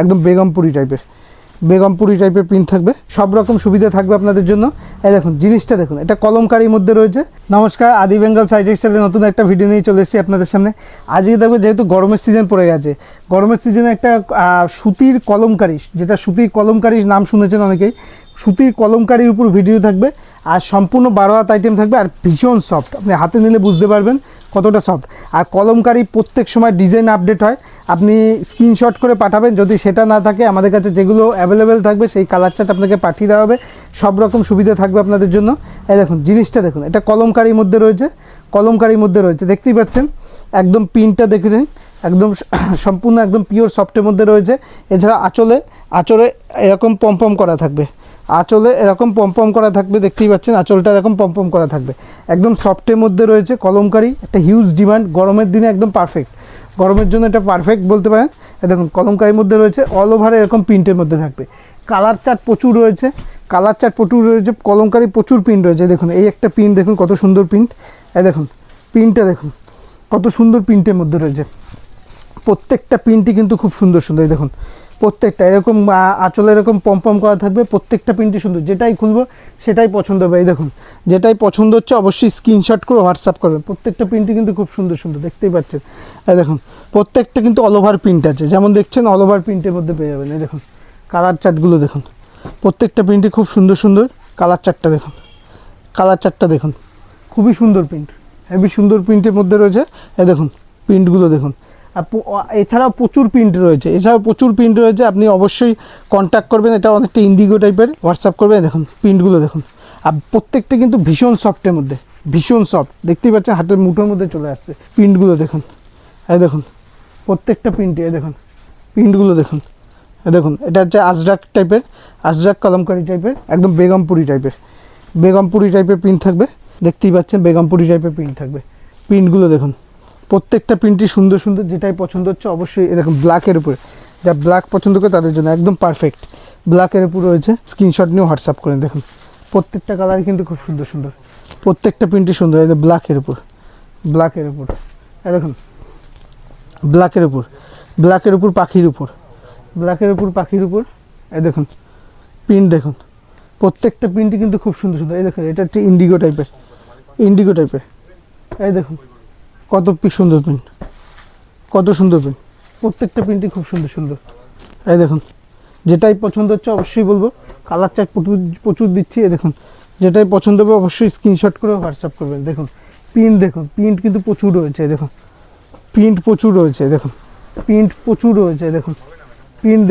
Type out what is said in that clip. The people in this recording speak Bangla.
একদম বেগমপুরি টাইপের প্রিন্ট থাকবে, সব রকম সুবিধা থাকবে আপনাদের জন্য। এই দেখুন জিনিসটা দেখুন, এটা কলমকারির মধ্যে রয়েছে। নমস্কার, আদি বেঙ্গল সাইড টেক্সটাইলের নতুন একটা ভিডিও নিয়ে চলে এসেছি আপনাদের সামনে। আজকে দেখবো যেহেতু গরমের সিজন পড়ে গেছে, গরমের সিজনে একটা সুতির কলমকারি, যেটা সুতির কলমকারির নাম শুনেছেন অনেকেই, সুতির কলমকারির উপর ভিডিও থাকবে। আর সম্পূর্ণ 12 হাত আইটেম থাকবে, আর ভীষণ সফট, আপনি হাতে নিলে বুঝতে পারবেন কতটা সফট। আর কলমকারি প্রত্যেক সময় ডিজাইন আপডেট হয়, আপনি স্ক্রিনশট করে পাঠাবেন। যদি সেটা না থাকে, আমাদের কাছে যেগুলো অ্যাভেলেবেল থাকবে সেই কালার চার্ট আপনাকে পাঠিয়ে দেওয়া হবে, সব রকম সুবিধা থাকবে আপনাদের জন্য। এই দেখুন জিনিসটা দেখুন, এটা কলমকারির মধ্যে রয়েছে, দেখতেই পাচ্ছেন। একদম প্রিন্টটা দেখে নিন, একদম সম্পূর্ণ একদম পিওর সফটের মধ্যে রয়েছে। এছাড়া আঁচলে এরকম পম করা থাকবে, দেখতেই পাচ্ছেন। আঁচলটা এরকম পম করা থাকবে, একদম সফটের মধ্যে রয়েছে। কলমকারি একটা হিউজ ডিমান্ড, গরমের দিনে একদম পারফেক্ট, গরমের জন্য এটা পারফেক্ট বলতে পারেন। দেখুন কলমকারির মধ্যে রয়েছে, অল ওভার এরকম প্রিন্টের মধ্যে থাকবে। কালার চার্ট প্রচুর রয়েছে, কলমকারি প্রচুর প্রিন্ট রয়েছে। দেখুন এই একটা প্রিন্ট দেখুন, কত সুন্দর প্রিন্ট। এই দেখুন প্রিন্টটা দেখুন, কত সুন্দর প্রিন্টের মধ্যে রয়েছে। প্রত্যেকটা প্রিন্টই কিন্তু খুব সুন্দর। এই দেখুন প্রত্যেকটা এরকম আঁচলে এরকম পম করা থাকবে, প্রত্যেকটা প্রিন্টই সুন্দর। যেটাই খুলবো সেটাই পছন্দ হবে। এই দেখুন যেটাই পছন্দ হচ্ছে অবশ্যই স্ক্রিনশট করে হোয়াটসঅ্যাপ করবেন। প্রত্যেকটা প্রিন্টই কিন্তু খুব সুন্দর, দেখতেই পাচ্ছেন। এই দেখুন প্রত্যেকটা কিন্তু অল ওভার প্রিন্ট আছে, যেমন দেখছেন অল ওভার প্রিন্টের মধ্যে পেয়ে যাবেন। এই দেখুন কালার চার্টগুলো দেখুন, প্রত্যেকটা প্রিন্টই খুব সুন্দর। কালার চার্টটা দেখুন, খুবই সুন্দর প্রিন্ট, হেভি সুন্দর প্রিন্টের মধ্যে রয়েছে। এই দেখুন প্রিন্টগুলো দেখুন। এছাড়াও প্রচুর প্রিন্ট রয়েছে, আপনি অবশ্যই কন্ট্যাক্ট করবেন। এটা অনেকটা ইন্ডিগো টাইপের, হোয়াটসঅ্যাপ করবেন। দেখুন প্রিন্টগুলো দেখুন, আর প্রত্যেকটা কিন্তু ভীষণ সফটের মধ্যে, ভীষণ সফট, দেখতেই পাচ্ছেন হাতের মুঠোর মধ্যে চলে আসছে। প্রিন্টগুলো দেখুন, এই দেখুন প্রত্যেকটা প্রিন্টে, এই দেখুন প্রিন্টগুলো দেখুন। দেখুন এটা হচ্ছে আজরাক কলমকারি টাইপের, একদম বেগমপুরি টাইপের প্রিন্ট থাকবে, দেখতেই পাচ্ছেন বেগমপুরি টাইপের প্রিন্ট থাকবে। প্রিন্টগুলো দেখুন, প্রত্যেকটা প্রিন্টই সুন্দর, যেটাই পছন্দ হচ্ছে অবশ্যই। এরকম ব্ল্যাকের উপরে, যা ব্ল্যাক পছন্দ করে তাদের জন্য একদম পারফেক্ট। ব্ল্যাকের উপর রয়েছে, স্ক্রিনশট নিয়ে হোয়াটসঅ্যাপ করেন। দেখুন প্রত্যেকটা কালারই কিন্তু খুব সুন্দর, প্রত্যেকটা প্রিন্টই সুন্দর। এই যে ব্ল্যাকের উপর, এই দেখুন ব্ল্যাকের উপর পাখির উপর, এই দেখুন প্রিন্ট দেখুন, প্রত্যেকটা প্রিন্টই কিন্তু খুব সুন্দর। এই দেখুন এটা একটা ইন্ডিগো টাইপের, এই দেখুন কত সুন্দর প্রিন্ট, প্রত্যেকটা প্রিন্টই খুব সুন্দর। এই দেখুন যেটাই পছন্দ হচ্ছে অবশ্যই বলবো, কালার চার্ট প্রচুর দিচ্ছি। এই দেখুন যেটাই পছন্দ হবে অবশ্যই স্ক্রিনশট করে হোয়াটসঅ্যাপ করবেন। দেখুন প্রিন্ট কিন্তু প্রচুর রয়েছে। দেখুন প্রিন্ট প্রচুর রয়েছে, দেখুন প্রিন্ট